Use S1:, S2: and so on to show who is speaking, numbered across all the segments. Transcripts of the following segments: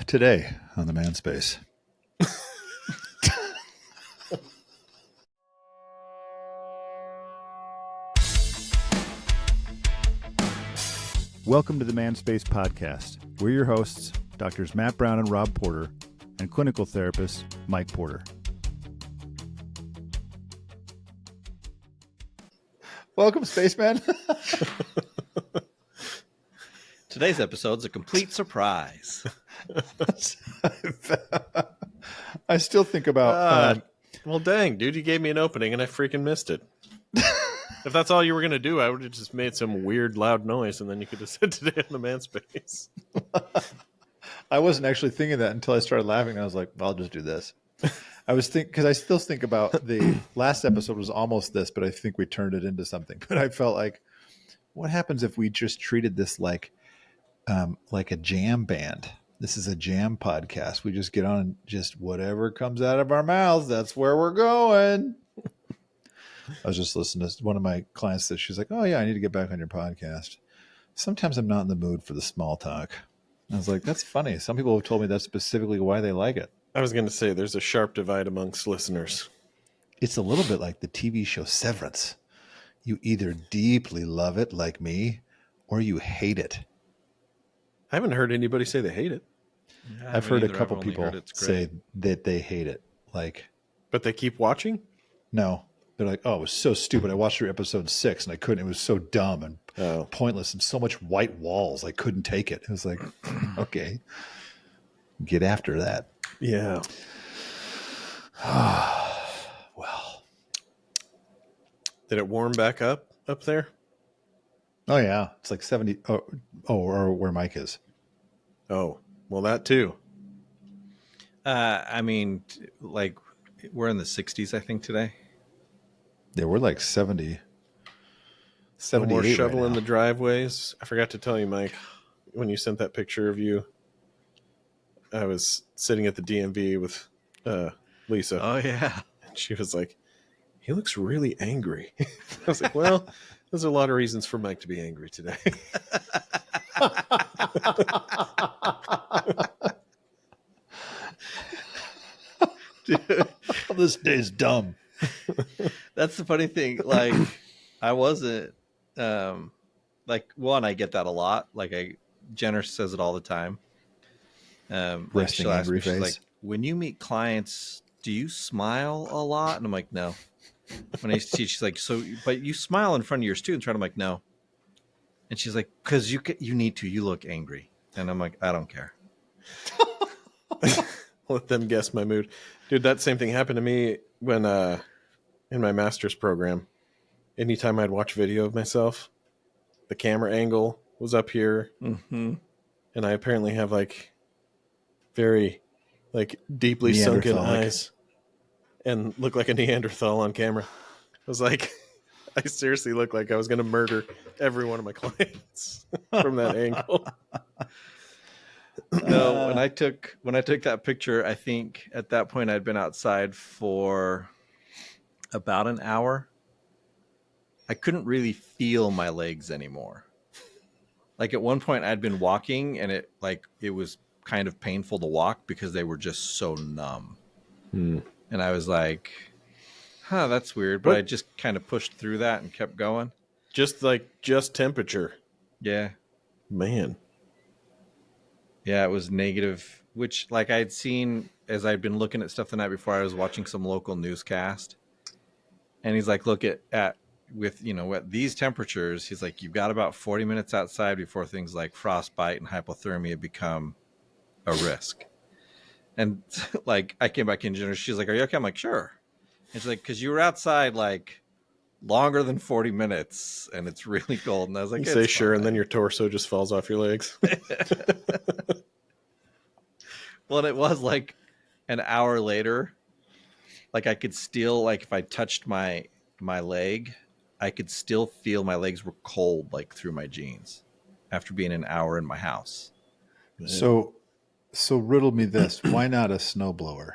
S1: Today on the Manspace. Welcome to the Manspace podcast. We're your hosts, Doctors Matt Brown and Rob Porter, and clinical therapist Mike Porter. Welcome, Spacemen.
S2: Today's episode's a complete surprise.
S1: I still think about...
S3: well, dang, dude, you gave me an opening and I freaking missed it. If that's all you were going to do, I would have just made some weird, loud noise, and then you could have said today on the Manspace.
S1: I wasn't actually thinking that until I started laughing. I was like, well, I'll just do this. I was because I still think about the last episode was almost this, but I think we turned it into something. But I felt like, what happens if we just treated this like a jam band? This is a jam podcast. We just get on and just whatever comes out of our mouths, that's where we're going. I was just listening to one of my clients that she's like, oh yeah, I need to get back on your podcast. Sometimes I'm not in the mood for the small talk. I was like, that's funny. Some people have told me that's specifically why they like it.
S3: I was going to say there's a sharp divide amongst listeners.
S1: It's a little bit like the TV show Severance. You either deeply love it like me or you hate it.
S3: I haven't heard anybody say they hate it.
S1: Yeah, I've heard a couple people say that they hate it.
S3: But they keep watching?
S1: No. They're like, oh, it was so stupid. I watched through episode 6 and I couldn't. It was so dumb and pointless and so much white walls. I couldn't take it. It was like, okay, get after that.
S3: Yeah.
S1: Well.
S3: Did it warm back up there?
S1: Oh, yeah. It's like 70. Or where Mike is.
S3: Oh, well, that too.
S2: I mean, like, we're in the 60s, I think, today.
S1: Yeah, we're like 70.
S3: 78 no more shoveling
S1: right
S3: the driveways. I forgot to tell you, Mike, when you sent that picture of you, I was sitting at the DMV with Lisa.
S2: Oh, yeah.
S3: And she was like, he looks really angry. I was like, well, there's a lot of reasons for Mike to be angry today.
S1: Dude, this day's dumb.
S2: That's the funny thing. Like, I wasn't one, I get that a lot. Like, Jenner says it all the time.
S1: Resting angry face.
S2: She's like, when you meet clients, do you smile a lot? And I'm like, no. When I see, she's like, so, but you smile in front of your students, right? I'm like, no. And she's like, because you need to. You look angry. And I'm like, I don't care.
S3: Let them guess my mood. Dude, that same thing happened to me when in my master's program. Anytime I'd watch video of myself, the camera angle was up here.
S2: Mm-hmm.
S3: And I apparently have very deeply sunken eyes and look like a Neanderthal on camera. I was like, I seriously looked like I was going to murder every one of my clients from that angle.
S2: No, when I took that picture, I think at that point I'd been outside for about an hour. I couldn't really feel my legs anymore. Like at one point I'd been walking and it was kind of painful to walk because they were just so numb. And I was like, that's weird. But I just kind of pushed through that and kept going.
S3: Just temperature.
S2: Yeah.
S3: Man.
S2: Yeah, it was negative, which I'd seen as I'd been looking at stuff the night before. I was watching some local newscast. And he's like, look at these temperatures, he's like, you've got about 40 minutes outside before things like frostbite and hypothermia become a risk. And I came back in dinner. She's like, are you okay? I'm like, sure. And she's like, because you were outside longer than 40 minutes and it's really cold. And I was like,
S3: you say sure, and then your torso just falls off your legs.
S2: Well, it was an hour later. I could still, if I touched my leg, I could still feel my legs were cold, through my jeans after being an hour in my house.
S1: So riddle me this. Why not a snowblower?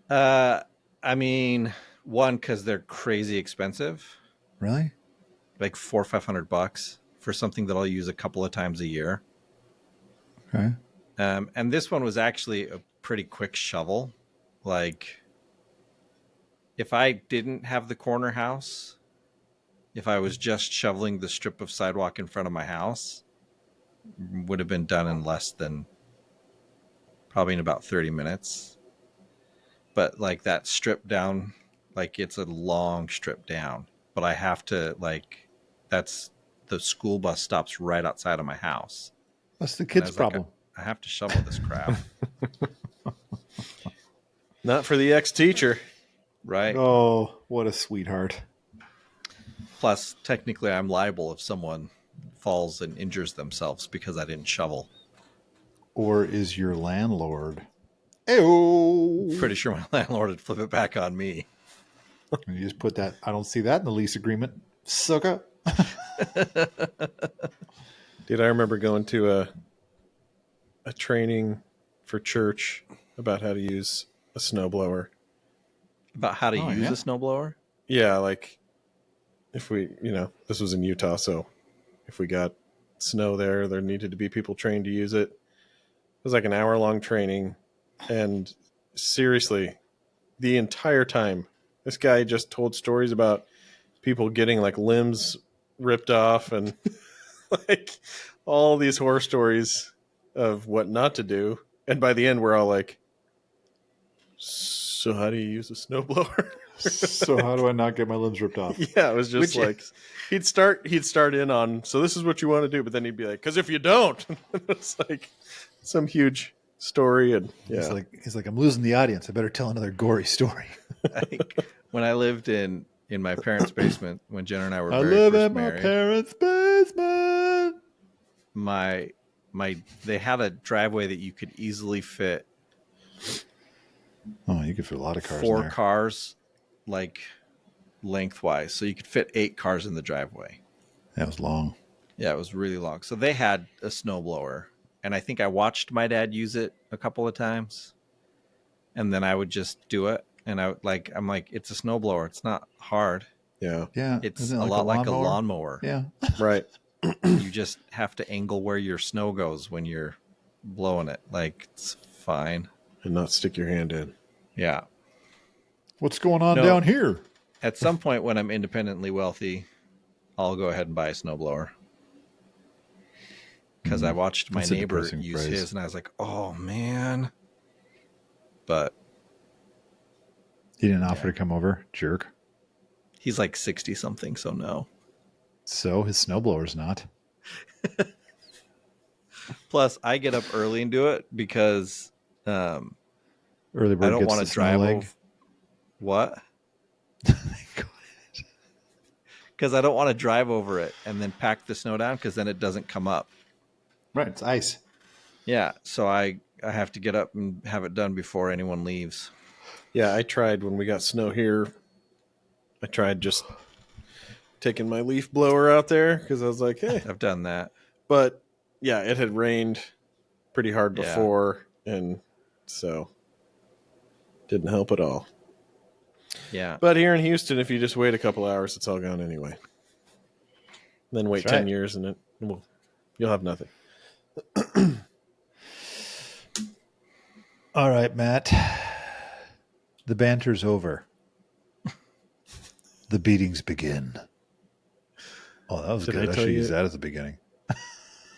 S2: I mean, one, because they're crazy expensive.
S1: Really?
S2: $400 or $500 for something that I'll use a couple of times a year.
S1: Okay.
S2: And this one was actually a pretty quick shovel. Like, if I didn't have the corner house, if I was just shoveling the strip of sidewalk in front of my house, would have been done in less than probably in about 30 minutes. But like that strip down, like it's a long strip down, but I have to that's the school bus stops right outside of my house.
S1: That's the
S2: And I
S1: kid's
S2: was like,
S1: problem.
S2: I have to shovel this crap.
S3: Not for the ex-teacher.
S2: Right.
S1: Oh, what a sweetheart.
S2: Plus, technically, I'm liable if someone falls and injures themselves because I didn't shovel.
S1: Or is your landlord? Ew.
S2: Pretty sure my landlord would flip it back on me.
S1: And you just put that. I don't see that in the lease agreement. Sucker.
S3: Dude, I remember going to a training for church about how to use a snowblower.
S2: About how to use
S1: yeah.
S2: a snowblower?
S3: Yeah, like if we, this was in Utah, so if we got snow there needed to be people trained to use it. It was like an hour-long training, and seriously, the entire time, this guy just told stories about people getting like limbs ripped off and like all these horror stories of what not to do. And by the end, we're all like, so how do you use a snowblower?
S1: So how do I not get my limbs ripped off?
S3: Yeah, it was just he'd start in on, so this is what you want to do, but then he'd be like, because if you don't, it's like some huge story. And yeah,
S1: He's like, I'm losing the audience. I better tell another gory story.
S2: When I lived in my parents' basement, when Jenna and I were
S1: I
S2: very
S1: live
S2: first
S1: at
S2: married,
S1: my parents' basement.
S2: They had a driveway that you could easily fit.
S1: Oh, you could fit a lot of cars.
S2: 4
S1: in there.
S2: cars, like lengthwise, so you could fit 8 cars in the driveway.
S1: That was long.
S2: Yeah, it was really long. So they had a snowblower, and I think I watched my dad use it a couple of times, and then I would just do it. And I'm like, it's a snowblower. It's not hard.
S3: yeah,
S2: It's
S1: Isn't it
S2: a lot like a
S1: lawnmower?
S2: lawnmower.
S1: Yeah.
S3: right.
S2: You just have to angle where your snow goes when you're blowing it. Like, it's fine.
S3: And not stick your hand in.
S2: Yeah.
S1: What's going on down here?
S2: At some point when I'm independently wealthy, I'll go ahead and buy a snowblower. Because I watched my neighbor use his, and I was like, oh, man. But
S1: He didn't offer to come over, jerk.
S2: he's like 60-something, so no.
S1: So his snowblower's not.
S2: Plus, I get up early and do it because
S1: Early bird
S2: I don't
S1: gets
S2: want
S1: the
S2: to
S1: snow
S2: drive
S1: leg.
S2: over. What? Because I don't want to drive over it and then pack the snow down, because then it doesn't come up.
S1: Right, it's ice.
S2: Yeah, so I have to get up and have it done before anyone leaves.
S3: Yeah, I tried when we got snow here. I tried just taking my leaf blower out there because I was like, hey.
S2: I've done that.
S3: But yeah, it had rained pretty hard before, and so didn't help at all.
S2: Yeah.
S3: But here in Houston, if you just wait a couple hours, it's all gone anyway. Then wait 10 years and you'll have nothing.
S1: All right, Matt. The banter's over. The beatings begin. Oh, that was good. I should use that at the beginning.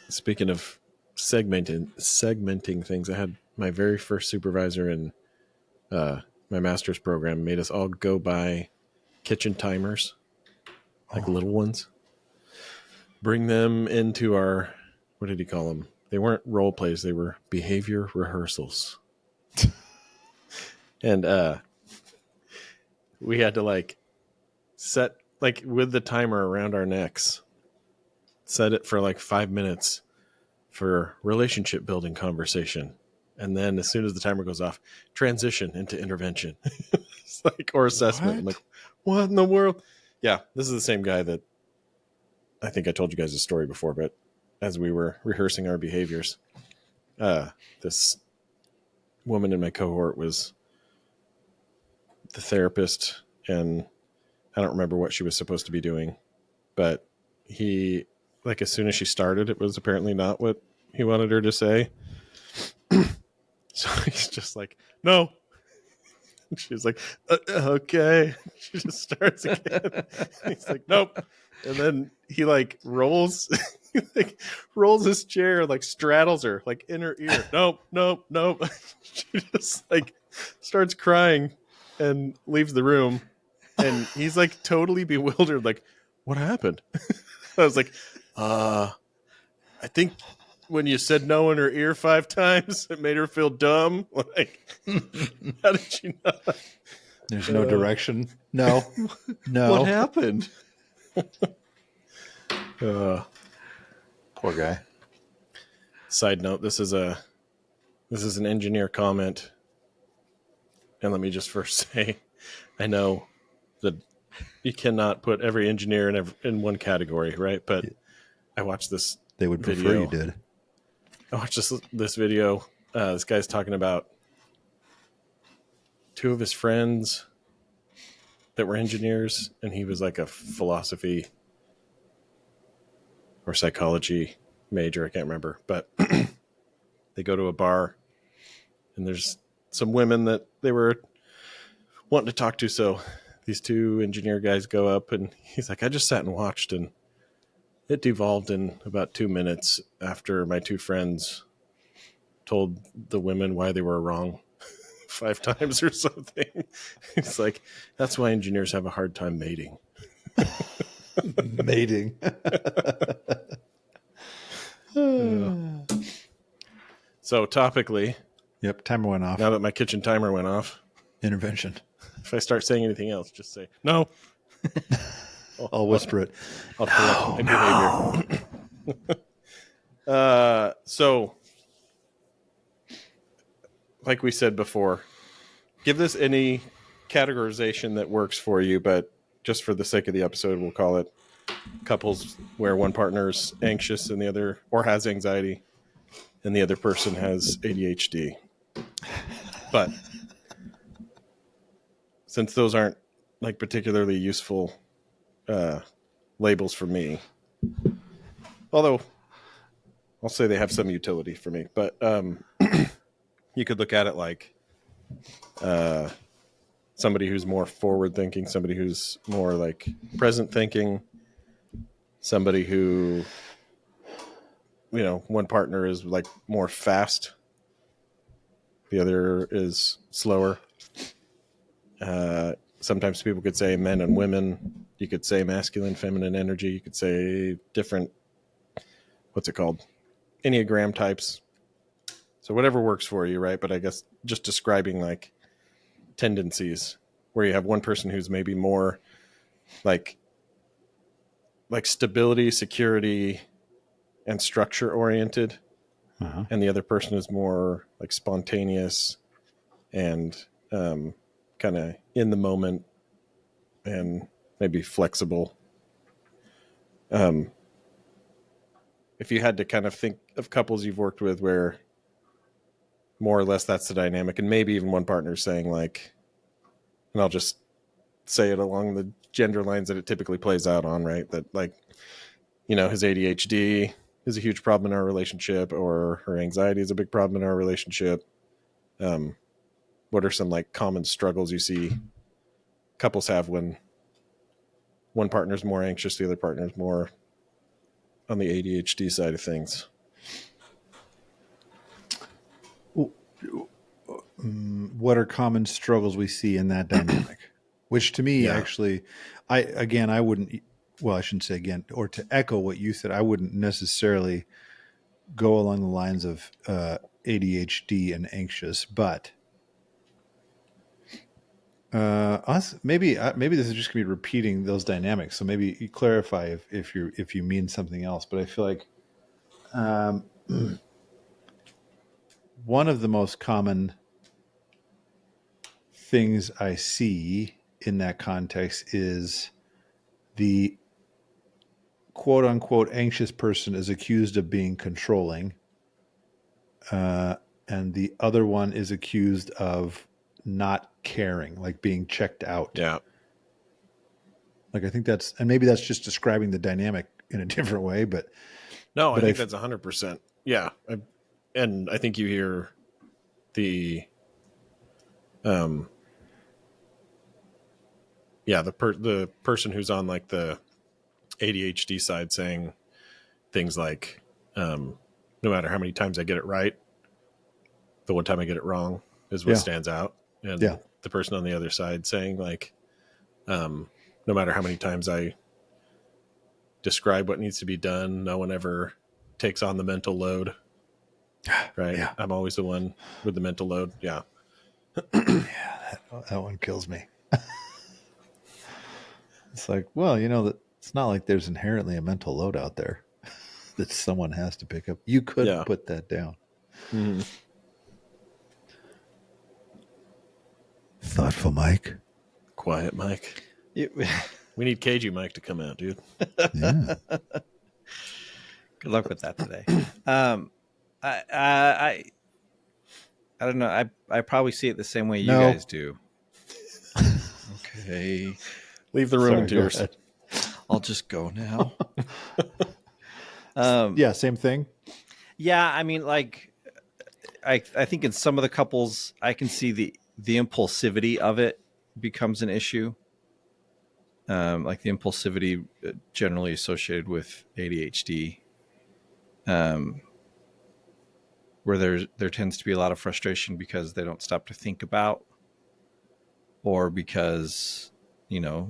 S3: Speaking of segmenting things, I had my very first supervisor in my master's program made us all go buy kitchen timers, like little ones. Bring them into our, what did he call them? They weren't role plays. They were behavior rehearsals. And we had to set, with the timer around our necks, set it for 5 minutes for relationship building conversation. And then as soon as the timer goes off, transition into intervention. It's or assessment. I'm like, what in the world? Yeah, this is the same guy that I think I told you guys a story before, but as we were rehearsing our behaviors, this woman in my cohort was the therapist, and I don't remember what she was supposed to be doing, but he, as soon as she started, it was apparently not what he wanted her to say. So he's just like, no. She's like, okay. She just starts again. He's like, nope. And then he like rolls, he like rolls his chair, like straddles her, like in her ear. Nope, nope, nope. She just like starts crying and leaves the room. And he's like totally bewildered, like, what happened? I was like, I think when you said no in her ear 5 times, it made her feel dumb. Like, how did you not?
S1: There's no direction. No.
S3: What happened?
S1: Poor guy.
S3: Side note: this is an engineer comment, and let me just first say, I know that you cannot put every engineer in one category, right? But I watched this.
S1: They would prefer
S3: video.
S1: you did.
S3: I watched this video. This guy's talking about 2 of his friends that were engineers, and he was like a philosophy or psychology major. I can't remember, but they go to a bar, and there's some women that they were wanting to talk to. So these 2 engineer guys go up, and he's like, I just sat and watched, and it devolved in about 2 minutes after my 2 friends told the women why they were wrong 5 times or something. It's like, that's why engineers have a hard time mating.
S1: Mating.
S3: So topically,
S1: Yep, timer went off.
S3: now that my kitchen timer went off,
S1: Intervention.
S3: if I start saying anything else, just say no.
S1: I'll whisper it.
S3: I'll correct my behavior. So, like we said before, give this any categorization that works for you, but just for the sake of the episode, we'll call it couples where one partner's anxious and the other, or has anxiety, and the other person has ADHD. But since those aren't like particularly useful labels for me, although I'll say they have some utility for me, but you could look at it like somebody who's more forward thinking, somebody who's more like present thinking, somebody who, you know, one partner is like more fast, the other is slower. Sometimes people could say men and women. You could say masculine, feminine energy. You could say different, what's it called? Enneagram types. So whatever works for you, right? But I guess just describing like tendencies where you have one person who's maybe more like stability, security, and structure oriented.
S1: Uh-huh.
S3: And the other person is more like spontaneous and kind of in the moment and maybe flexible. If you had to kind of think of couples you've worked with where more or less that's the dynamic, and maybe even one partner saying like, and I'll just say it along the gender lines that it typically plays out on, right? That like, you know, his ADHD is a huge problem in our relationship, or her anxiety is a big problem in our relationship. What are some like common struggles you see couples have when one partner's more anxious, the other partner's more on the ADHD side of things?
S1: What are common struggles we see in that dynamic? Which to me, actually, I wouldn't, well, I shouldn't say again, or to echo what you said, I wouldn't necessarily go along the lines of ADHD and anxious, but maybe this is just gonna be repeating those dynamics. So maybe you clarify if you mean something else. But I feel like one of the most common things I see in that context is the quote unquote anxious person is accused of being controlling, and the other one is accused of not caring, like being checked out.
S3: Yeah.
S1: Like I think that's, and maybe that's just describing the dynamic in a different way, but
S3: no, I think that's 100%. yeah, and I think you hear the the person who's on like the ADHD side saying things like, no matter how many times I get it right, the one time I get it wrong is what stands out. And the person on the other side saying like, no matter how many times I describe what needs to be done, no one ever takes on the mental load. Right.
S1: Yeah.
S3: I'm always the one with the mental load. Yeah.
S1: Yeah. That one kills me. It's like, well, it's not like there's inherently a mental load out there that someone has to pick up. You could put that down.
S3: Mm-hmm.
S1: Thoughtful Mike.
S3: Quiet Mike. We need cagey Mike to come out, dude.
S1: Yeah.
S2: Good luck with that today. I don't know. I probably see it the same way you guys do. Okay.
S3: Leave the room in tears.
S2: I'll just go now.
S1: Yeah, same thing.
S2: Yeah, I mean, like, I think in some of the couples, I can see the impulsivity of it becomes an issue. Like the impulsivity generally associated with ADHD, where there tends to be a lot of frustration because they don't stop to think about, or because their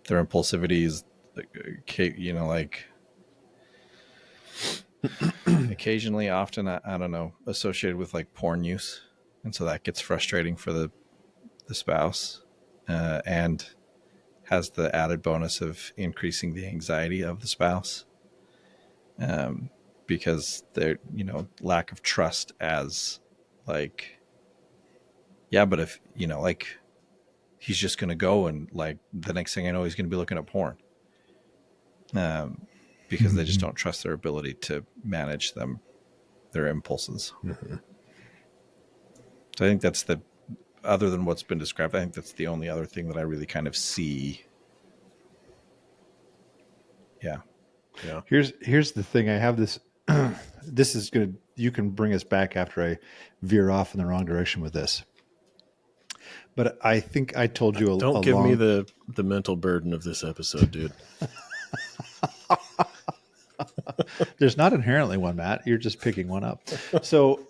S2: impulsivity is like occasionally, often, I don't know, associated with like porn use, and so that gets frustrating for the spouse, and has the added bonus of increasing the anxiety of the spouse, because they're lack of trust as like, yeah, but if like he's just going to go and like the next thing I know he's going to be looking at porn, because they just don't trust their ability to manage their impulses.
S3: Mm-hmm.
S2: So I think that's other than what's been described, I think that's the only other thing that I really kind of see. Yeah.
S1: Here's the thing. I have this. This is good. You can bring us back after I veer off in the wrong direction with this. But I think I told you
S3: Don't give me the mental burden of this episode, dude.
S1: There's not inherently one, Matt. You're just picking one up. So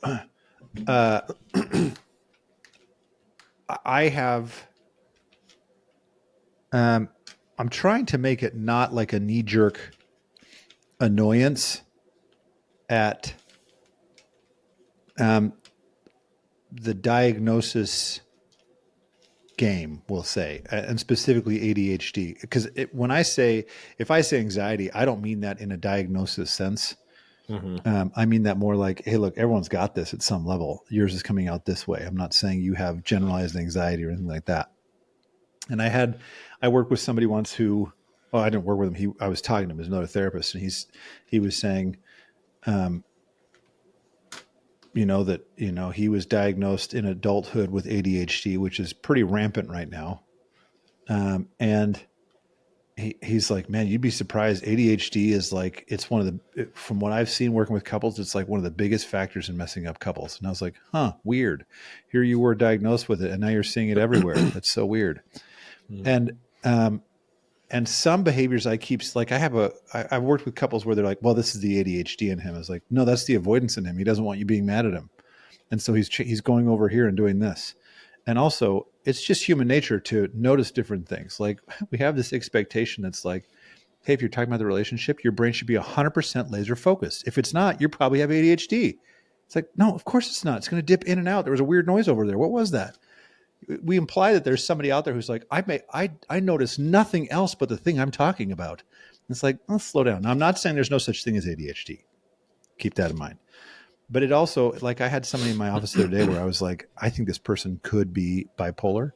S1: I have I'm trying to make it not like a knee-jerk annoyance at the diagnosis game, we'll say, and specifically ADHD. Because if I say anxiety, I don't mean that in a diagnosis sense.
S3: Mm-hmm.
S1: I mean that more like, hey, look, everyone's got this at some level. Yours is coming out this way. I'm not saying you have generalized anxiety or anything like that. And I worked with somebody once who, well, I didn't work with him. I was talking to him as another therapist, and he was saying, that, he was diagnosed in adulthood with ADHD, which is pretty rampant right now. And he's like, man, you'd be surprised. ADHD is like, it's one of the, from what I've seen working with couples, it's like one of the biggest factors in messing up couples. And I was like, weird. Here you were diagnosed with it, and now you're seeing it everywhere. That's so weird. Mm. And some behaviors I've worked with couples where they're like, well, this is the ADHD in him. I was like, no, that's the avoidance in him. He doesn't want you being mad at him. And so he's going over here and doing this. And also, it's just human nature to notice different things. Like, we have this expectation that's like, hey, if you're talking about the relationship, your brain should be 100% laser focused. If it's not, you probably have ADHD. It's like, no, of course it's not. It's going to dip in and out. There was a weird noise over there. What was that? We imply that there's somebody out there who's like, I notice nothing else but the thing I'm talking about. And it's like, let's slow down. Now, I'm not saying there's no such thing as ADHD. Keep that in mind. But it also, like, I had somebody in my office the other day where I was like, I think this person could be bipolar.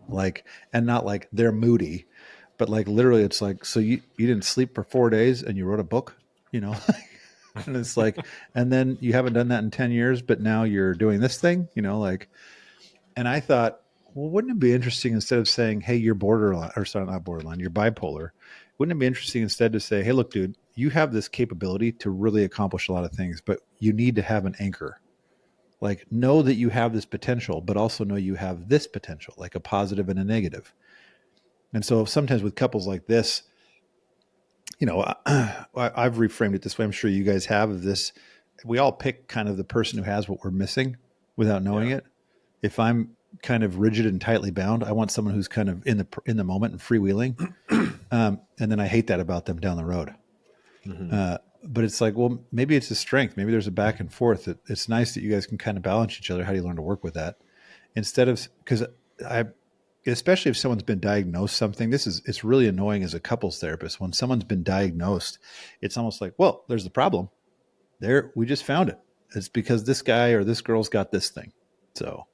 S1: Like, and not like they're moody, but like literally it's like, so you didn't sleep for 4 days and you wrote a book, and it's like, and then you haven't done that in 10 years, but now you're doing this thing, like, and I thought, well, wouldn't it be interesting instead of saying, hey, you're borderline, or sorry, not borderline, you're bipolar, wouldn't it be interesting instead to say, hey, look, dude, you have this capability to really accomplish a lot of things, but you need to have an anchor. Like, know that you have this potential, but also know you have this potential, like a positive and a negative. And so sometimes with couples like this, you know, I've reframed it this way. I'm sure you guys have of this. We all pick kind of the person who has what we're missing without knowing it. If I'm kind of rigid and tightly bound, I want someone who's kind of in the moment and freewheeling. And then I hate that about them down the road.
S3: Mm-hmm.
S1: But it's like, well, maybe it's a strength. Maybe there's a back and forth. It's nice that you guys can kind of balance each other. How do you learn to work with that? Instead of, because especially if someone's been diagnosed something, it's really annoying as a couples therapist. When someone's been diagnosed, it's almost like, well, there's the problem. There, we just found it. It's because this guy or this girl's got this thing. So,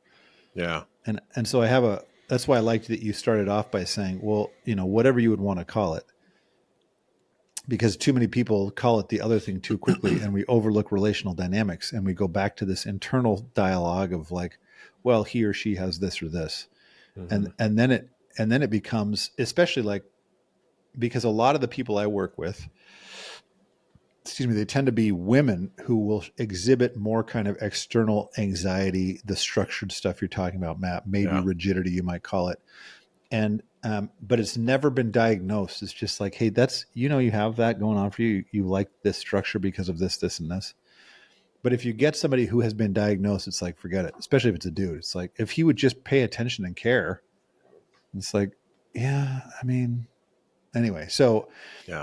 S3: yeah.
S1: And so that's why I liked that you started off by saying, well, you know, whatever you would want to call it, because too many people call it the other thing too quickly and we overlook relational dynamics and we go back to this internal dialogue of like, well, he or she has this or this.
S3: Mm-hmm.
S1: And then it becomes, especially like, because a lot of the people I work with, they tend to be women who will exhibit more kind of external anxiety, the structured stuff you're talking about, Matt, maybe rigidity, you might call it. And, but it's never been diagnosed. It's just like, hey, that's, you know, you have that going on for you. You like this structure because of this, this, and this. But if you get somebody who has been diagnosed, it's like, forget it, especially if it's a dude. It's like, if he would just pay attention and care, it's like, yeah, I mean, anyway, so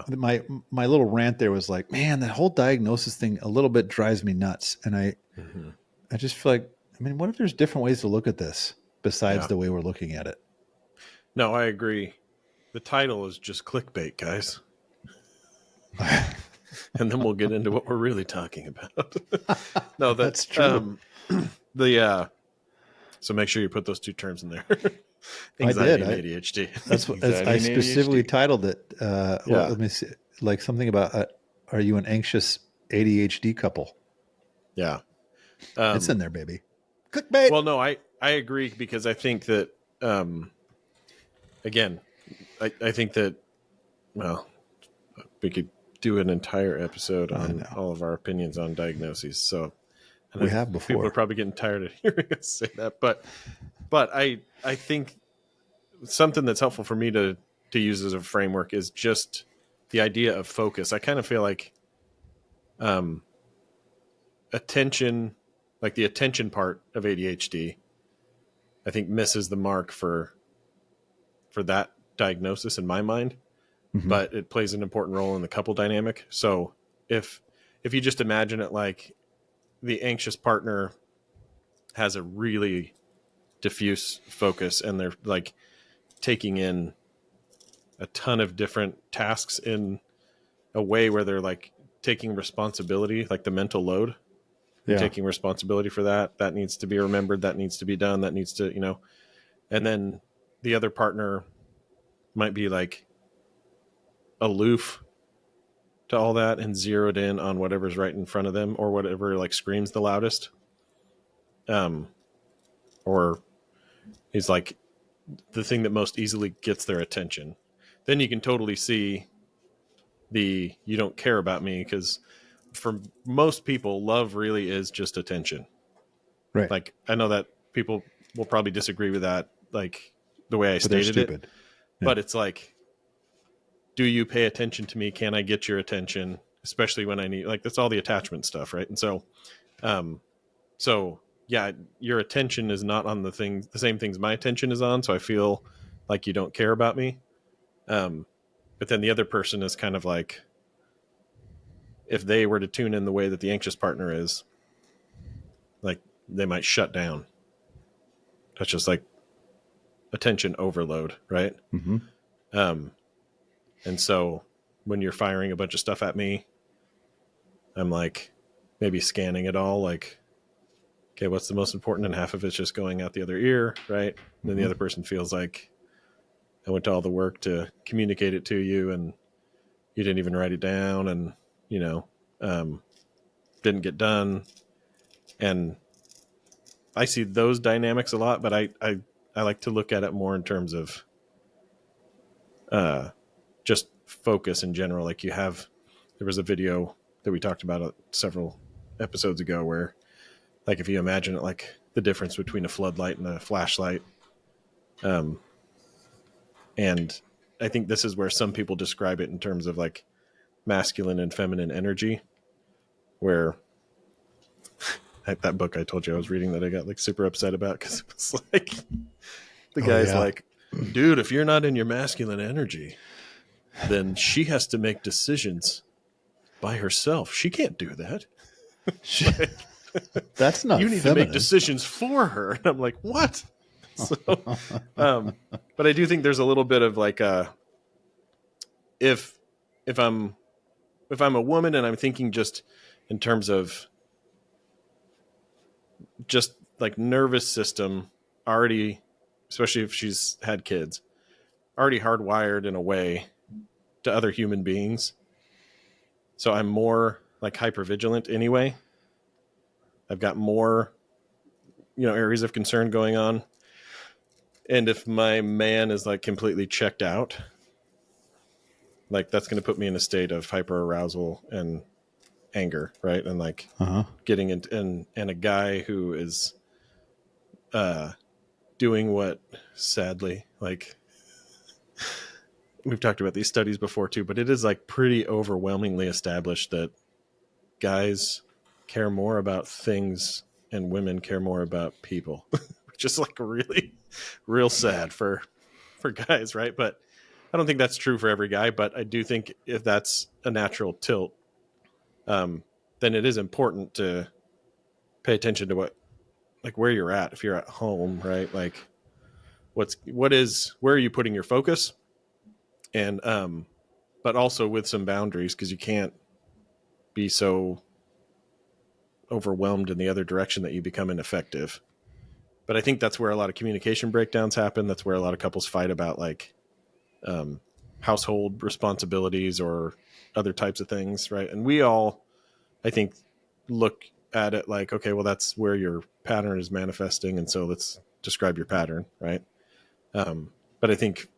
S1: my little rant there was like, man, that whole diagnosis thing a little bit drives me nuts. And I just feel like, I mean, what if there's different ways to look at this besides the way we're looking at it?
S3: No, I agree. The title is just clickbait, guys. And then we'll get into what we're really talking about. No,
S1: that's true.
S3: So make sure you put those two terms in there.
S1: Anxiety
S3: and ADHD.
S1: That's what I specifically titled it. Well, let me see, like something about, are you an anxious ADHD couple?
S3: Yeah.
S1: It's in there, baby. Clickbait.
S3: Well, no, I agree because I think that, again, I think that, well, we could do an entire episode on all of our opinions on diagnoses. So
S1: we have before.
S3: People are probably getting tired of hearing us say that, but I think something that's helpful for me to use as a framework is just the idea of focus. I kind of feel like attention, like the attention part of ADHD, I think misses the mark for that diagnosis in my mind, but it plays an important role in the couple dynamic. So if you just imagine it like the anxious partner has a really diffuse focus and they're like taking in a ton of different tasks in a way where they're like taking responsibility, like the mental load, taking responsibility for that needs to be remembered, that needs to be done, that needs to, you know, and then the other partner might be like aloof to all that and zeroed in on whatever's right in front of them or whatever like screams the loudest. Or is like the thing that most easily gets their attention. Then you can totally see you don't care about me, because for most people, love really is just attention.
S1: Right.
S3: Like, I know that people will probably disagree with that, like the way I stated it. Yeah. But it's like, do you pay attention to me? Can I get your attention? Especially when I need, like, that's all the attachment stuff, right? And so, yeah, your attention is not on the same things my attention is on. So I feel like you don't care about me. But then the other person is kind of like, if they were to tune in the way that the anxious partner is, like, they might shut down. That's just like attention overload, right? And so when you're firing a bunch of stuff at me, I'm like maybe scanning it all, like, okay, what's the most important? And half of it's just going out the other ear, right? And then the other person feels like, I went to all the work to communicate it to you and you didn't even write it down, and, you know, didn't get done. And I see those dynamics a lot, but I like to look at it more in terms of just focus in general. Like there was a video that we talked about several episodes ago where, like, if you imagine it, like the difference between a floodlight and a flashlight. And I think this is where some people describe it in terms of like masculine and feminine energy, where that book I told you I was reading that I got like super upset about, because it was like the guy's like, dude, if you're not in your masculine energy, then she has to make decisions by herself. She can't do that.
S1: That's not
S3: you need
S1: feminine.
S3: to make decisions for her. And I'm like, what? So, but I do think there's a little bit of like if I'm a woman and I'm thinking just in terms of just like nervous system already, especially if she's had kids, already hardwired in a way to other human beings. So I'm more like hypervigilant anyway. I've got more, areas of concern going on. And if my man is like completely checked out, like that's going to put me in a state of hyper arousal and anger, right? And like getting into, and a guy who is doing what, sadly, like we've talked about these studies before too, but it is like pretty overwhelmingly established that guys care more about things and women care more about people, which is like really real sad for guys, right? But I don't think that's true for every guy, but I do think if that's a natural tilt, then it is important to pay attention to where you're at. If you're at home, right? Like where are you putting your focus? And, but also with some boundaries, because you can't be so overwhelmed in the other direction that you become ineffective. But I think that's where a lot of communication breakdowns happen. That's where a lot of couples fight about like household responsibilities or other types of things, right? And we all, I think, look at it like, okay, well, that's where your pattern is manifesting, and so let's describe your pattern, right? But I think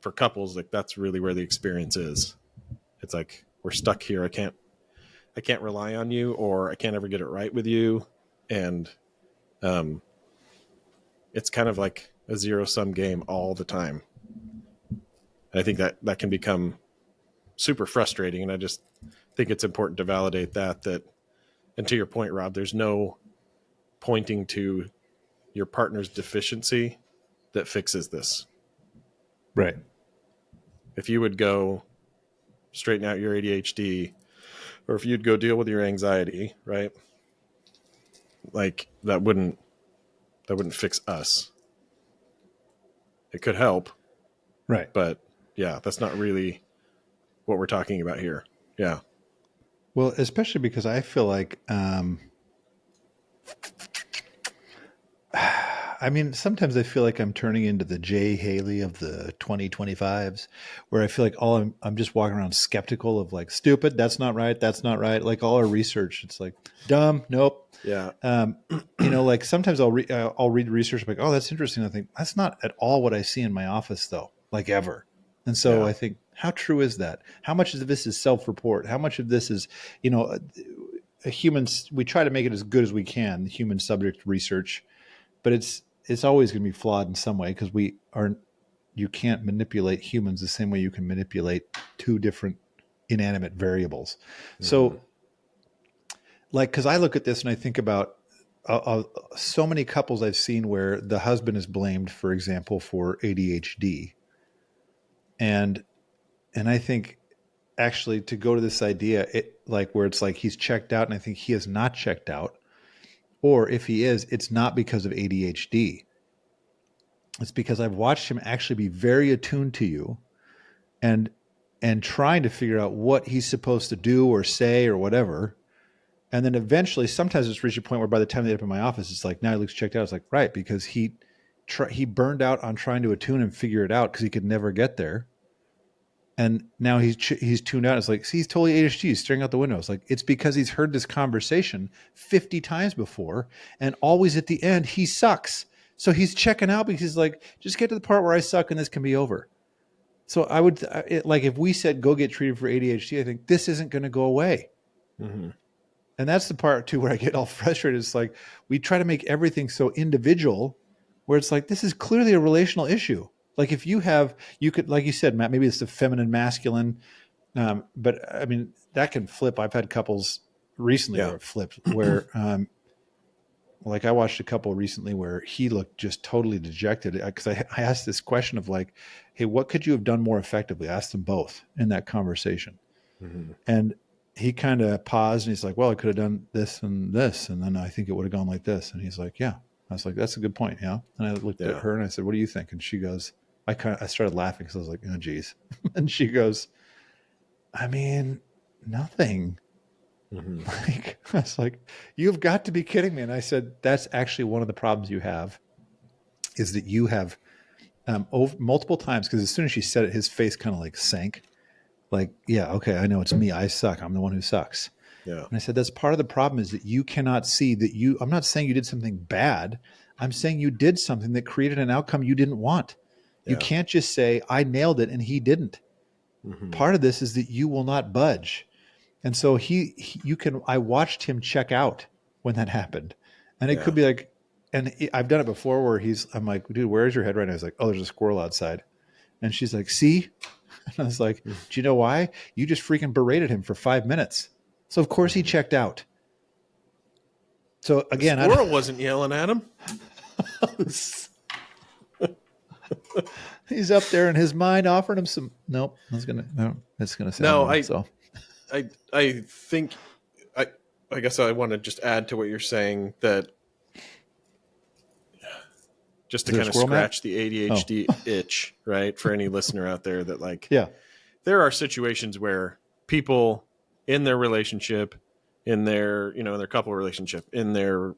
S3: for couples, like that's really where the experience is. It's like, we're stuck here. I can't rely on you, or I can't ever get it right with you. And it's kind of like a zero-sum game all the time. And I think that can become super frustrating. And I just think it's important to validate that, and to your point, Rob, there's no pointing to your partner's deficiency that fixes this.
S1: Right.
S3: If you would go straighten out your ADHD, or if you'd go deal with your anxiety, right? Like that wouldn't fix us. It could help.
S1: Right.
S3: But yeah, that's not really what we're talking about here. Yeah.
S1: Well, especially because I feel like, sometimes I feel like I'm turning into the Jay Haley of the 2025s, where I feel like I'm just walking around skeptical of like, stupid, that's not right. That's not right. Like all our research, it's like dumb. Nope.
S3: Yeah.
S1: Like sometimes I'll read research like, oh, that's interesting. I think that's not at all what I see in my office though, like ever. And so I think, how true is that? How much of this is self-report? How much of this is, we try to make it as good as we can, human subject research, but it's always going to be flawed in some way, because you can't manipulate humans the same way you can manipulate two different inanimate variables. Mm-hmm. So like, cause I look at this and I think about so many couples I've seen where the husband is blamed, for example, for ADHD. And I think actually to go to this idea, where it's like he's checked out, and I think he is not checked out. Or if he is, it's not because of ADHD. It's because I've watched him actually be very attuned to you and trying to figure out what he's supposed to do or say or whatever. And then eventually, sometimes it's reached a point where by the time they get up in my office, it's like, now he looks checked out. It's like, right, because he burned out on trying to attune and figure it out because he could never get there. And now he's tuned out. It's like, see, he's totally ADHD. He's staring out the window. It's like, it's because he's heard this conversation 50 times before, and always at the end, he sucks. So he's checking out because he's like, just get to the part where I suck and this can be over. So I would like if we said go get treated for ADHD, I think this isn't going to go away.
S3: Mm-hmm.
S1: And that's the part too where I get all frustrated. It's like we try to make everything so individual, where it's like this is clearly a relational issue. Like if you could, like you said, Matt, maybe it's the feminine, masculine, but I mean that can flip. I've had couples recently where it flipped, where like I watched a couple recently where he looked just totally dejected because I asked this question of like, hey, what could you have done more effectively? I asked them both in that conversation.
S3: Mm-hmm.
S1: And he kind of paused and he's like, well, I could have done this. And then I think it would have gone like this. And he's like, yeah. I was like, that's a good point. Yeah. And I looked at her and I said, what do you think? And she goes, I started laughing because I was like, oh, geez. And she goes, I mean, nothing.
S3: Mm-hmm.
S1: Like, I was like, you've got to be kidding me. And I said, that's actually one of the problems you have is that you have over multiple times, because as soon as she said it, his face kind of like sank. Like, yeah, okay, I know it's me. I suck. I'm the one who sucks.
S3: Yeah.
S1: And I said, that's part of the problem is that you cannot see that I'm not saying you did something bad. I'm saying you did something that created an outcome you didn't want. You can't just say, I nailed it and he didn't.
S3: Mm-hmm.
S1: Part of this is that you will not budge. And so I watched him check out when that happened. And it could be like, I've done it before where I'm like, dude, where's your head right now? He's like, oh, there's a squirrel outside. And she's like, see? And I was like, do you know why? You just freaking berated him for 5 minutes. So of course he checked out. So again,
S3: the squirrel wasn't yelling at him.
S1: He's up there in his mind offering him some. Nope, it's gonna sound wrong. So
S3: I think I guess I want to just add to what you're saying that just to kind of scratch the ADHD itch, right? For any listener out there that like, there are situations where people in their relationship, in their couple relationship, in their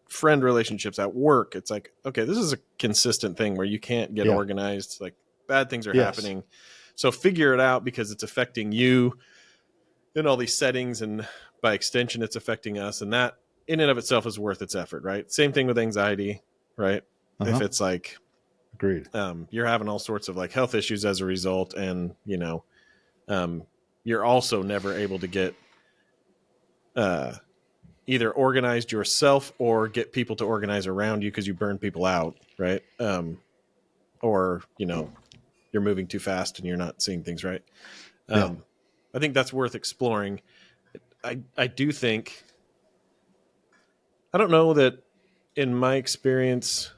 S3: friend relationships at work, it's like, okay, this is a consistent thing where you can't get organized. Like bad things are happening. So figure it out because it's affecting you in all these settings. And by extension, it's affecting us. And that in and of itself is worth its effort, right? Same thing with anxiety, right? If it's like,
S1: agreed,
S3: you're having all sorts of like health issues as a result. And, you're also never able to get, either organized yourself or get people to organize around you because you burn people out, right? Or, you're moving too fast and you're not seeing things right. I think that's worth exploring. I do think, I don't know that in my experience,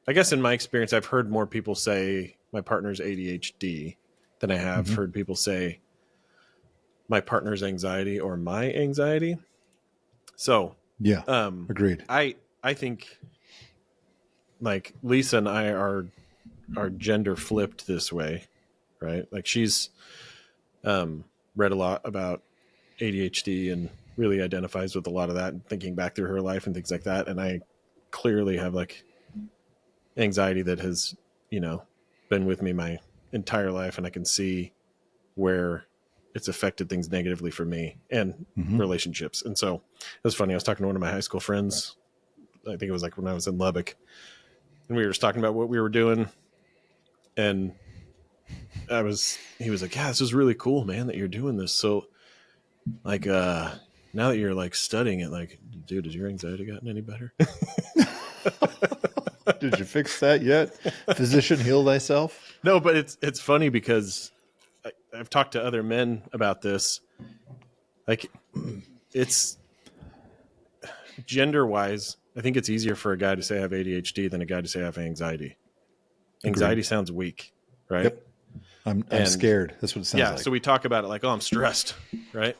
S3: I've heard more people say my partner's ADHD than I have heard people say my partner's anxiety or my anxiety. So
S1: agreed.
S3: I think like Lisa and I are gender flipped this way, right? Like she's read a lot about ADHD and really identifies with a lot of that and thinking back through her life and things like that. And I clearly have like anxiety that has, been with me my entire life. And I can see where it's affected things negatively for me and relationships. And so it was funny. I was talking to one of my high school friends. I think it was like when I was in Lubbock, and we were just talking about what we were doing. And he was like, yeah, this is really cool, man, that you're doing this. So like, now that you're like studying it, like, dude, has your anxiety gotten any better?
S1: Did you fix that yet? Physician, heal thyself.
S3: No, but it's funny because I've talked to other men about this. Like, it's gender wise, I think it's easier for a guy to say I have ADHD than a guy to say I have anxiety. Anxiety sounds weak, right?
S1: Yep. I'm scared. That's what it sounds like.
S3: So we talk about it like, oh, I'm stressed, right?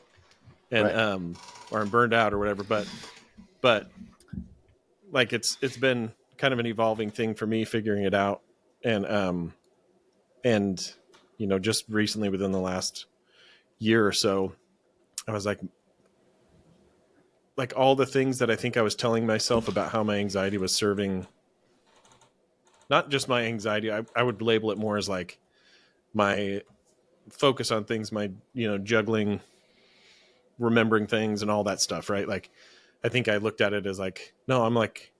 S3: And or I'm burned out or whatever. But like it's been kind of an evolving thing for me figuring it out. And just recently within the last year or so, I was like all the things that I think I was telling myself about how my anxiety was serving, not just my anxiety, I would label it more as like my focus on things, my, juggling, remembering things and all that stuff, right? Like, I think I looked at it as like, no, I'm like,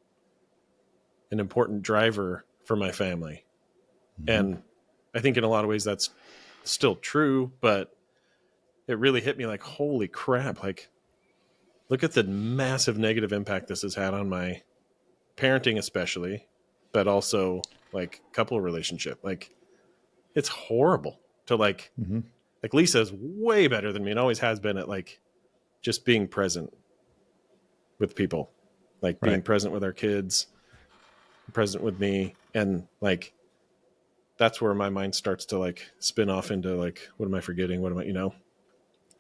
S3: an important driver for my family. Mm-hmm. And I think in a lot of ways that's still true, but it really hit me like, holy crap, like look at the massive negative impact this has had on my parenting especially, but also like couple relationship. Like it's horrible to like Lisa's way better than me and always has been at like just being present with people, like being present with our kids, present with me. And like, that's where my mind starts to like spin off into like, what am I forgetting? What am I, you know?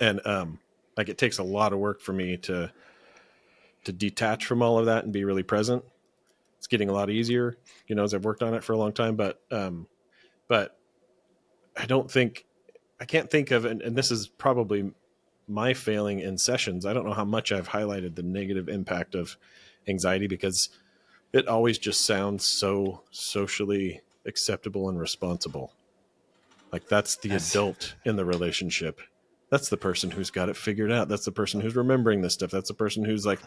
S3: And like it takes a lot of work for me to detach from all of that and be really present. It's getting a lot easier, you know, as I've worked on it for a long time, but I can't think of, and this is probably my failing in sessions. I don't know how much I've highlighted the negative impact of anxiety because it always just sounds so socially acceptable and responsible. Like that's the adult in the relationship. That's the person who's got it figured out. That's the person who's remembering this stuff. That's the person who's like,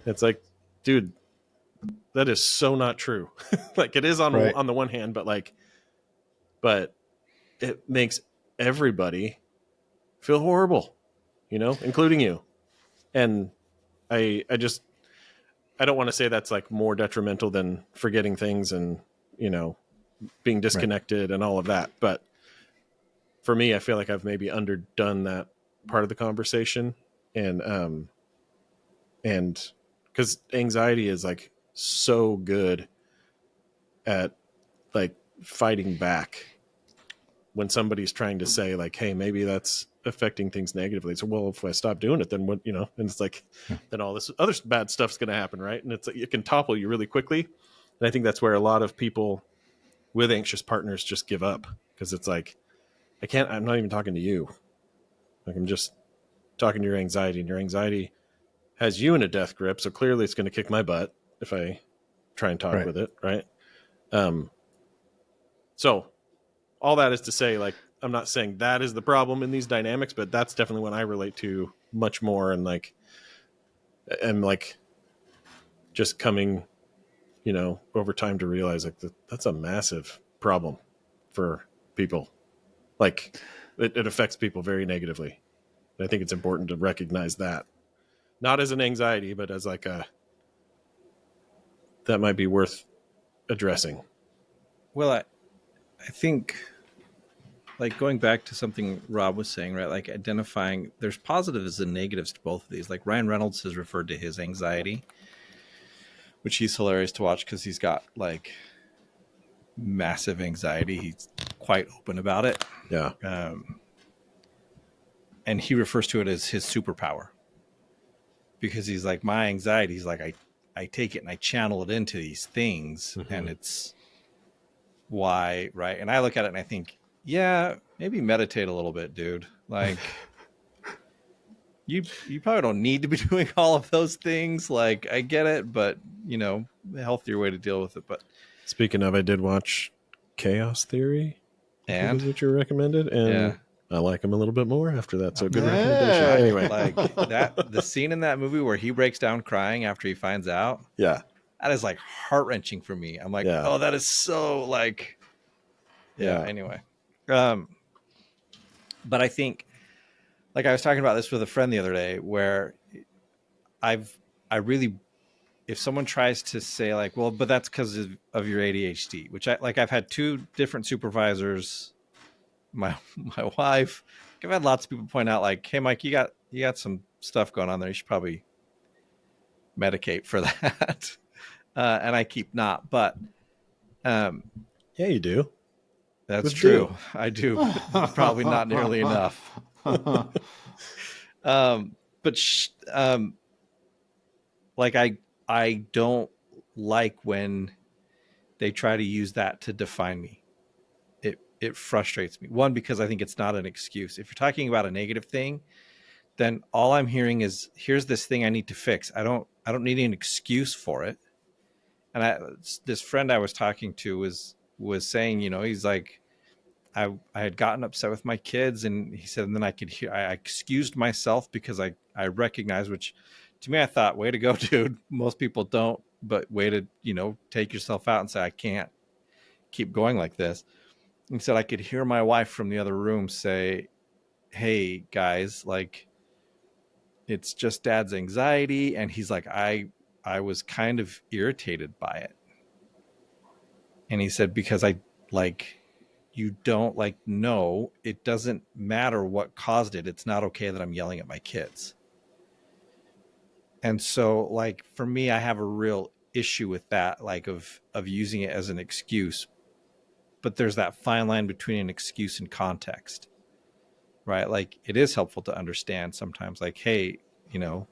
S3: it's like, dude, that is so not true. Like it is on the one hand, but it makes everybody feel horrible, you know, including you. And I don't want to say that's like more detrimental than forgetting things and, you know, being disconnected and all of that. But for me, I feel like I've maybe underdone that part of the conversation. And because anxiety is like so good at like fighting back when somebody's trying to say like, hey, maybe that's affecting things negatively. So, well, if I stop doing it, then what, you know, and it's like, then all this other bad stuff's going to happen. Right. And it's like, it can topple you really quickly. And I think that's where a lot of people with anxious partners just give up because it's like, I'm not even talking to you. Like I'm just talking to your anxiety, and your anxiety has you in a death grip. So clearly it's going to kick my butt if I try and talk with it. Right. So all that is to say, like, I'm not saying that is the problem in these dynamics, but that's definitely what I relate to much more. And like, and like just coming, you know, over time to realize like that's a massive problem for people. Like it affects people very negatively. And I think it's important to recognize that, not as an anxiety, but as like that might be worth addressing.
S2: Well, I think like going back to something Rob was saying, right? Like identifying there's positives and negatives to both of these. Like Ryan Reynolds has referred to his anxiety, which he's hilarious to watch because he's got like massive anxiety. He's quite open about it.
S3: Yeah.
S2: And he refers to it as his superpower because he's like, my anxiety, he's like, I take it and I channel it into these things and it's why, right? And I look at it and I think, yeah, maybe meditate a little bit, dude. Like you probably don't need to be doing all of those things. Like I get it, but you know, a healthier way to deal with it. But
S3: speaking of, I did watch Chaos Theory, and is what you recommended, and I like him a little bit more after that. So good recommendation. Anyway,
S2: like that, the scene in that movie where he breaks down crying after he finds out.
S3: Yeah.
S2: That is like heart wrenching for me. I'm like, oh, that is so like, anyway. But I think like I was talking about this with a friend the other day where I really, if someone tries to say like, well, but that's because of your ADHD, which I've had two different supervisors, my wife, I've had lots of people point out like, hey, Mike, you got some stuff going on there. You should probably medicate for that. And I keep not, but
S3: yeah, you do.
S2: That's true. I do. Probably not nearly enough. Like I don't like when they try to use that to define me. It frustrates me. One, because I think it's not an excuse. If you're talking about a negative thing, then all I'm hearing is here's this thing I need to fix. I don't need an excuse for it. And this friend I was talking to was saying, you know, he's like, I had gotten upset with my kids, and he said, and then I excused myself because I recognized, which to me, I thought, way to go, dude. Most people don't, but way to, you know, take yourself out and say, I can't keep going like this. He said, I could hear my wife from the other room say, hey guys, like, it's just dad's anxiety. And he's like, I was kind of irritated by it. And he said, because I like, you don't like, no, it doesn't matter what caused it. It's not okay that I'm yelling at my kids. And so, like, for me, I have a real issue with that, like, of using it as an excuse. But there's that fine line between an excuse and context, right? Like, it is helpful to understand sometimes, like, hey, you know,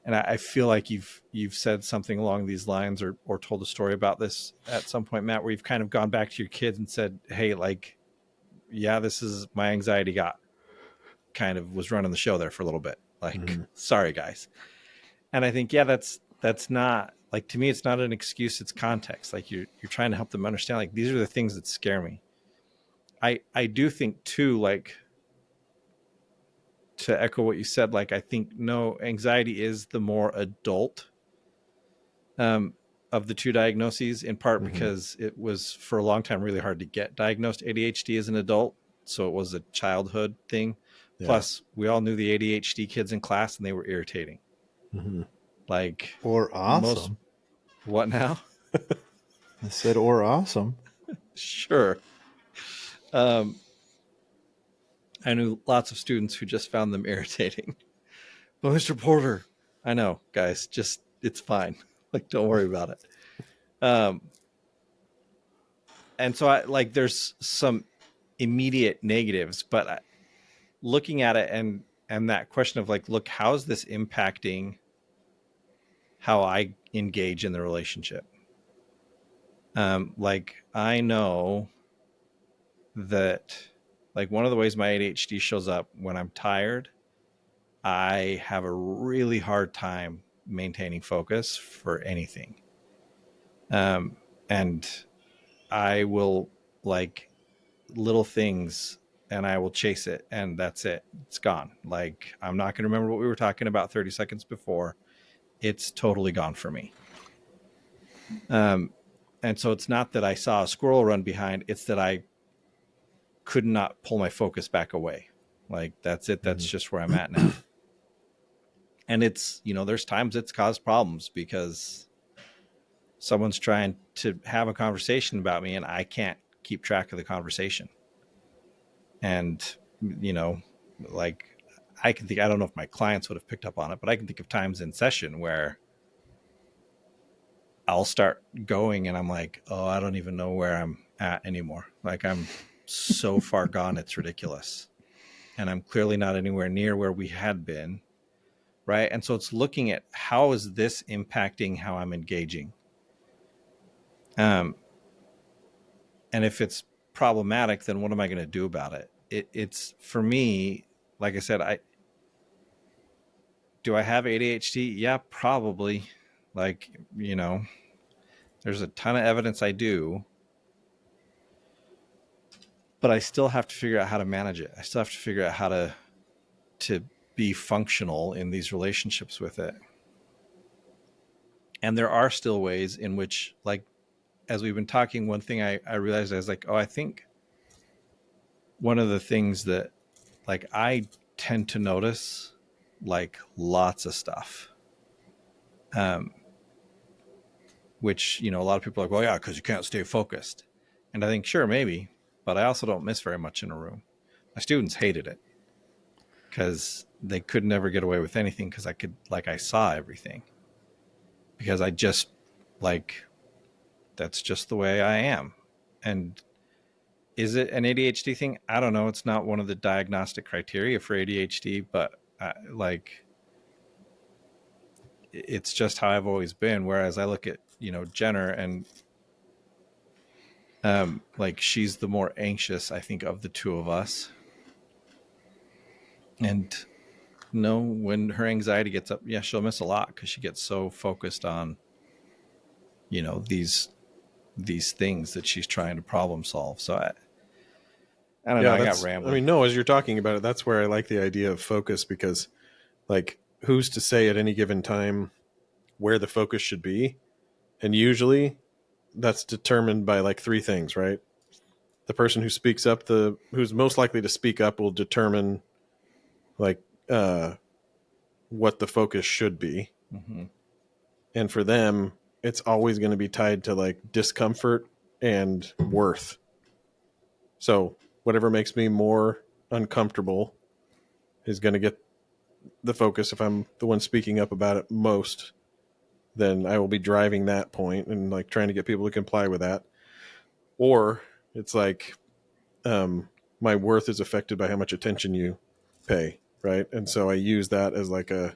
S2: and I feel like you've said something along these lines, or told a story about this at some point, Matt, where you've kind of gone back to your kids and said, hey, like, yeah, this is my anxiety kind of was running the show there for a little bit. Like, sorry guys. And I think, yeah, that's not, like, to me, it's not an excuse, it's context. Like, you're trying to help them understand, like, these are the things that scare me. I do think too, like, to echo what you said, like, I think, no, anxiety is the more adult of the two diagnoses, in part because it was for a long time really hard to get diagnosed ADHD as an adult. So it was a childhood thing. Yeah. Plus, we all knew the ADHD kids in class and they were irritating. Like,
S1: or awesome.
S2: What now?
S1: I said, or awesome.
S2: Sure. I knew lots of students who just found them irritating. But Mr. Porter, I know, guys, just, it's fine. Like, don't worry about it. And so there's some immediate negatives, but looking at it and that question of, like, look, how's this impacting how I engage in the relationship? Like, I know that, like, one of the ways my ADHD shows up when I'm tired, I have a really hard time maintaining focus for anything. And I will, like, little things, and I will chase it, and that's it. It's gone. Like, I'm not going to remember what we were talking about 30 seconds before. It's totally gone for me. And so it's not that I saw a squirrel run behind, it's that I could not pull my focus back away. Like, that's it. That's just where I'm at now. And it's, you know, there's times it's caused problems because someone's trying to have a conversation about me and I can't keep track of the conversation. And, you know, like, I can think, I don't know if my clients would have picked up on it, but I can think of times in session where I'll start going and I'm like, oh, I don't even know where I'm at anymore. Like, I'm so far gone, it's ridiculous. And I'm clearly not anywhere near where we had been. Right. And so it's looking at, how is this impacting how I'm engaging? And if it's problematic, then what am I going to do about it? It's for me, like I said, do I have ADHD? Yeah, probably. Like, you know, there's a ton of evidence I do, but I still have to figure out how to manage it. I still have to figure out how to be functional in these relationships with it. And there are still ways in which, like, as we've been talking, one thing I realized, I was like, oh, I think one of the things that, like, I tend to notice, like, lots of stuff, which, you know, a lot of people are like, well, yeah, because you can't stay focused. And I think, sure, maybe, but I also don't miss very much in a room. My students hated it because they could never get away with anything because I saw everything, because I just, like, that's just the way I am. And is it an ADHD thing? I don't know. It's not one of the diagnostic criteria for ADHD, but like, it's just how I've always been. Whereas I look at, you know, Jenner, and like, she's the more anxious, I think, of the two of us. And no, when her anxiety gets up, yeah, she'll miss a lot because she gets so focused on, you know, these things that she's trying to problem solve. So I don't know. I got rambling.
S3: I mean, no, as you're talking about it, that's where I like the idea of focus, because, like, who's to say at any given time where the focus should be? And usually that's determined by, like, three things, right? the person who speaks up, who's most likely to speak up, will determine like what the focus should be.
S2: Mm-hmm.
S3: And for them, it's always going to be tied to like discomfort and worth. So whatever makes me more uncomfortable is going to get the focus. If I'm the one speaking up about it most, then I will be driving that point and like trying to get people to comply with that. Or it's like my worth is affected by how much attention you pay, right? And so I use that as like a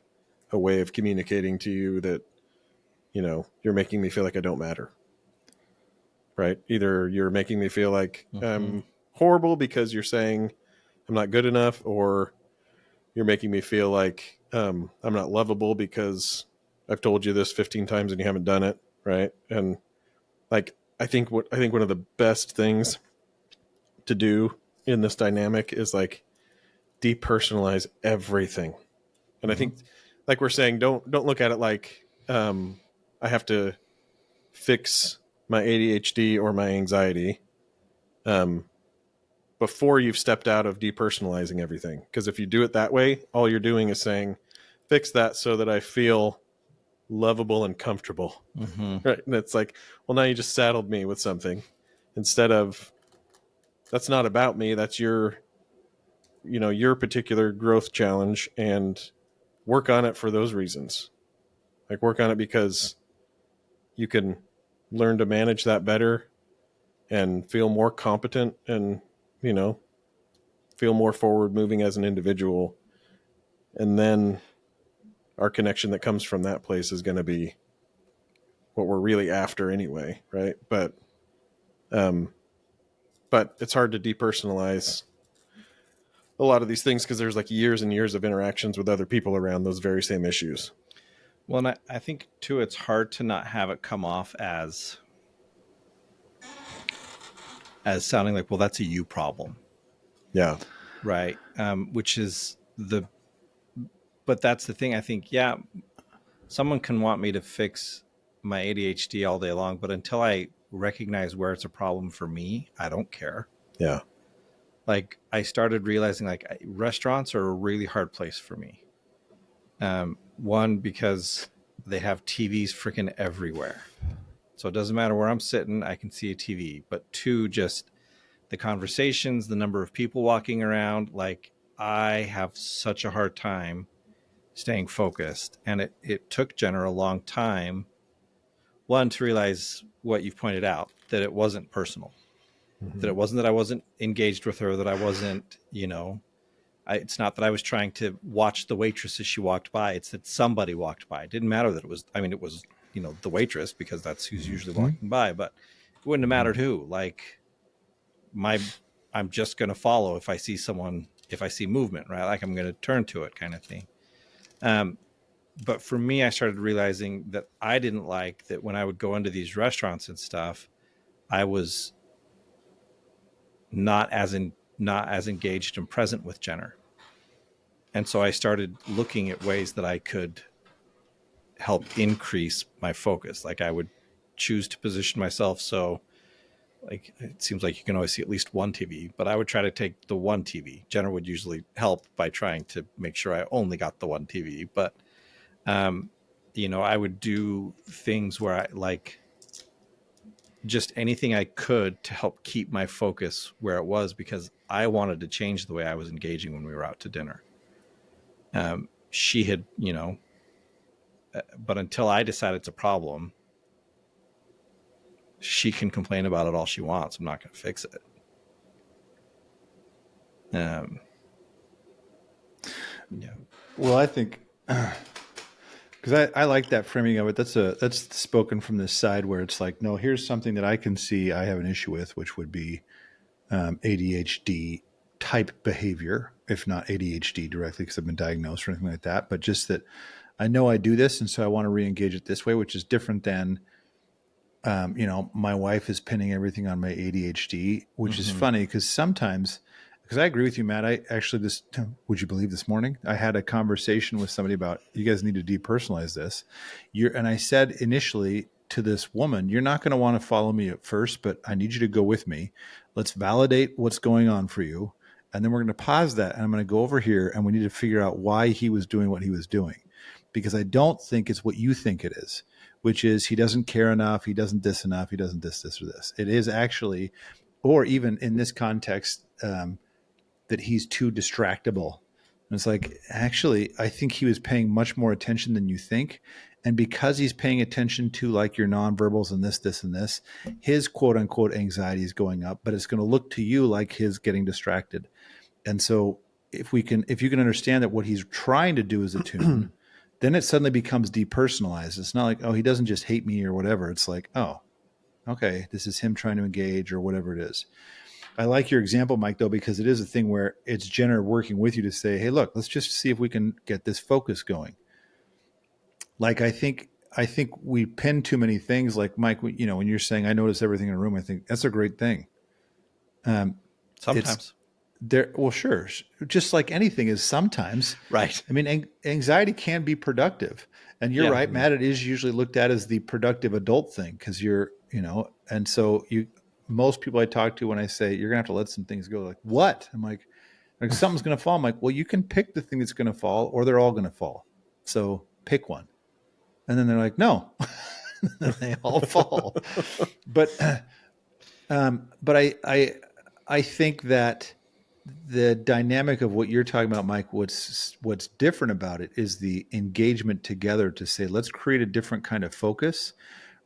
S3: way of communicating to you that, you know, you're making me feel like I don't matter, right? Either you're making me feel like I'm horrible because you're saying I'm not good enough, or you're making me feel like I'm not lovable because I've told you this 15 times and you haven't done it, right? And like I think one of the best things to do in this dynamic is like depersonalize everything. And I think, like we're saying, don't look at it like I have to fix my ADHD or my anxiety before you've stepped out of depersonalizing everything. Because if you do it that way, all you're doing is saying, fix that so that I feel lovable and comfortable. Right? And it's like, well, now you just saddled me with something instead of, that's not about me. That's your particular growth challenge, and work on it for those reasons. Like work on it because you can learn to manage that better and feel more competent and, you know, feel more forward moving as an individual. And then our connection that comes from that place is going to be what we're really after anyway. Right. But it's hard to depersonalize a lot of these things because there's like years and years of interactions with other people around those very same issues.
S2: Well, and I think too, it's hard to not have it come off as sounding like, well, that's a you problem.
S3: Yeah.
S2: Right. Which is but that's the thing. I think, yeah, someone can want me to fix my ADHD all day long, but until I recognize where it's a problem for me, I don't care.
S3: Yeah.
S2: Like I started realizing like restaurants are a really hard place for me. One, because they have TVs freaking everywhere. So it doesn't matter where I'm sitting, I can see a TV. But two, just the conversations, the number of people walking around, like I have such a hard time staying focused. And it took Jenna a long time, one, to realize what you've pointed out, that it wasn't personal, that it wasn't that I wasn't engaged with her, that I wasn't, it's not that I was trying to watch the waitress as she walked by. It's that somebody walked by. It didn't matter that it was the waitress, because that's who's usually walking by, but it wouldn't have mattered who. Like I'm just going to follow if I see movement, right? Like I'm going to turn to it, kind of thing. But for me, I started realizing that I didn't like that when I would go into these restaurants and stuff, I was not as engaged and present with Jenner. And so I started looking at ways that I could help increase my focus. Like I would choose to position myself so, like, it seems like you can always see at least one TV, but I would try to take the one TV. Jenner would usually help by trying to make sure I only got the one TV. But, I would do things where I like just anything I could to help keep my focus where it was, because I wanted to change the way I was engaging when we were out to dinner. She had, but until I decide it's a problem, she can complain about it all she wants. I'm not going to fix it. Yeah.
S1: Well, I think because I like that framing of it. That's spoken from this side where it's like, no, here's something that I can see I have an issue with, which would be ADHD type behavior, if not ADHD directly because I've been diagnosed or anything like that, but just that I know I do this, and so I want to re-engage it this way, which is different than my wife is pinning everything on my ADHD, which is funny because sometimes, because I agree with you, Matt, I actually would you believe this morning, I had a conversation with somebody about, you guys need to depersonalize this. And I said initially, to this woman, you're not going to want to follow me at first, but I need you to go with me. Let's validate what's going on for you. And then we're going to pause that. And I'm going to go over here and we need to figure out why he was doing what he was doing. Because I don't think it's what you think it is, which is he doesn't care enough. He doesn't this enough. He doesn't this or this. It is actually, or even in this context, that he's too distractible. And it's like, actually, I think he was paying much more attention than you think. And because he's paying attention to like your nonverbals and this, and this, his quote unquote anxiety is going up, but it's going to look to you like his getting distracted. And so if you can understand that what he's trying to do is attune, then it suddenly becomes depersonalized. It's not like, oh, he doesn't just hate me or whatever. It's like, oh, okay, this is him trying to engage or whatever it is. I like your example, Mike, though, because it is a thing where it's Jenner working with you to say, hey, look, let's just see if we can get this focus going. Like, I think we pin too many things. Like, Mike, when you're saying, I notice everything in a room, I think that's a great thing.
S2: Sometimes.
S1: Well, sure. Just like anything is sometimes.
S2: Right.
S1: I mean, anxiety can be productive. And you're right, Matt, it is usually looked at as the productive adult thing because and so most people I talk to when I say, you're going to have to let some things go, like, what? I'm like something's going to fall. I'm like, well, you can pick the thing that's going to fall or they're all going to fall. So pick one. And then they're like, no, they all fall. But I think that the dynamic of what you're talking about, Mike, what's different about it is the engagement together to say, let's create a different kind of focus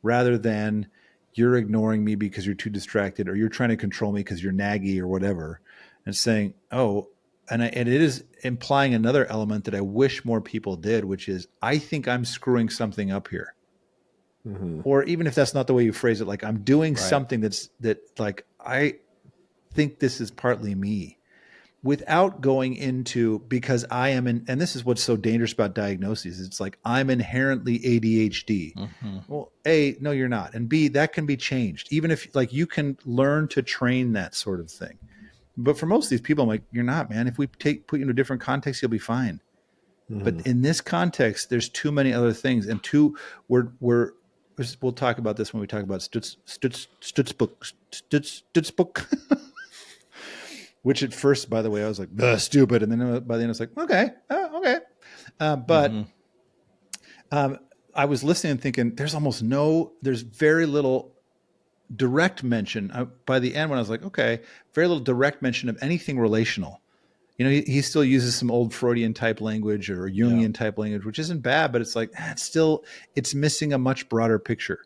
S1: rather than you're ignoring me because you're too distracted or you're trying to control me because you're naggy or whatever, and saying, oh, and it is implying another element that I wish more people did, which is I think I'm screwing something up here. Mm-hmm. Or even if that's not the way you phrase it, like I'm doing something that like I think this is partly me. Without going into, because I am and this is what's so dangerous about diagnoses. It's like, I'm inherently ADHD. Mm-hmm. Well, A, no, you're not. And B, that can be changed. Even if like you can learn to train that sort of thing. But for most of these people, I'm like, you're not, man. If we put you in a different context, you'll be fine. Mm-hmm. But in this context, there's too many other things. And we'll talk about this when we talk about Stutzbook. Which at first, by the way, I was like, stupid. And then by the end, I was like, okay. But I was listening and thinking, there's very little direct mention. By the end, when I was like, okay, very little direct mention of anything relational. He still uses some old Freudian type language or Jungian type language, which isn't bad, but it's like, it's missing a much broader picture.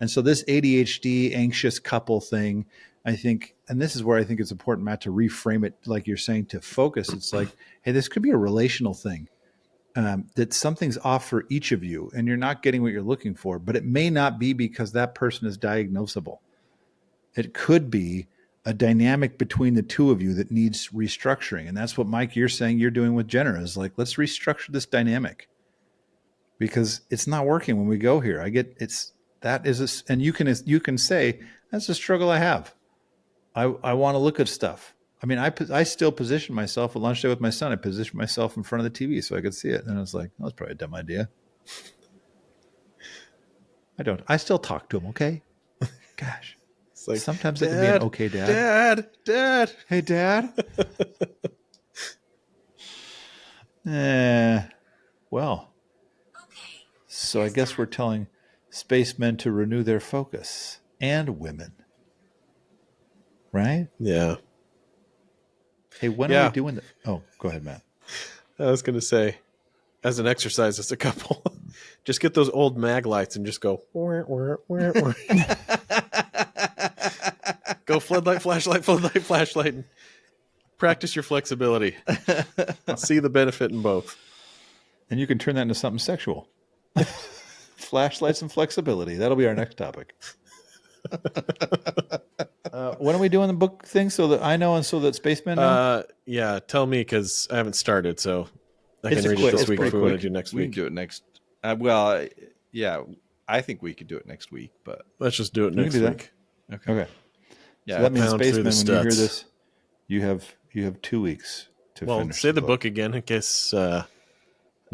S1: And so this ADHD anxious couple thing, I think, and this is where I think it's important, Matt, to reframe it, like you're saying, to focus. It's like, hey, this could be a relational thing, that something's off for each of you and you're not getting what you're looking for, but it may not be because that person is diagnosable. It could be a dynamic between the two of you that needs restructuring. And that's what, Mike, you're saying you're doing with Jenner is like, let's restructure this dynamic because it's not working when we go here. And you can say, that's a struggle I have. I want to look at stuff. I mean, I still position myself at lunch day with my son. I positioned myself in front of the TV so I could see it. And I was like, that was probably a dumb idea. I still talk to him. Okay. Gosh. It's like, sometimes it can be an okay dad.
S3: Dad.
S1: Hey, Dad. Well, so I guess we're telling spacemen to renew their focus, and women. Right?
S3: Yeah.
S1: Hey, when are we doing that? Oh, go ahead, Matt.
S3: I was going to say, as an exercise, as a couple, just get those old mag lights and just go. Go floodlight, flashlight, and practice your flexibility. See the benefit in both.
S1: And you can turn that into something sexual. Flashlights and flexibility. That'll be our next topic. When are we doing the book thing so that I know and so that spacemen know?
S3: Yeah, tell me because I haven't started, so I can read it this week if we want to do next week.
S2: We can do it next. I think we could do it next week, but
S3: let's just do it next week.
S1: Okay.
S2: Yeah,
S1: so that means spacemen, when you hear this, you have 2 weeks to finish.
S3: Say the book again in case not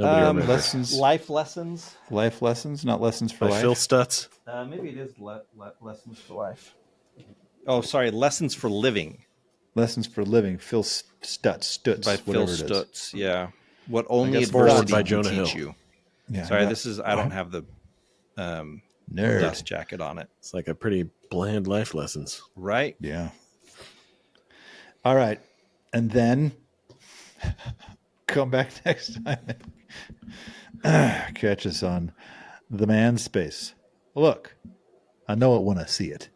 S3: Nobody remembers.
S1: Lessons,
S2: Life lessons.
S1: life lessons, not lessons for
S3: By
S1: life.
S3: Phil Stutz.
S2: Maybe it is lessons for life. Oh, sorry, lessons for living
S1: Lessons for living. Phil Stutz,
S2: by Phil
S1: whatever it is.
S2: Stutz. Yeah, what only
S1: guess
S3: forward
S2: adversity
S3: by
S2: can
S3: Jonah
S2: teach
S3: Hill.
S2: you.
S1: Yeah,
S2: Sorry,
S1: I
S2: I don't have the
S1: nerd.
S2: dust jacket on it.
S3: It's like a pretty bland life lessons.
S2: Right?
S1: Yeah. All right, and then come back next time. Catch us on the Manspace. Look, I know it when I see it.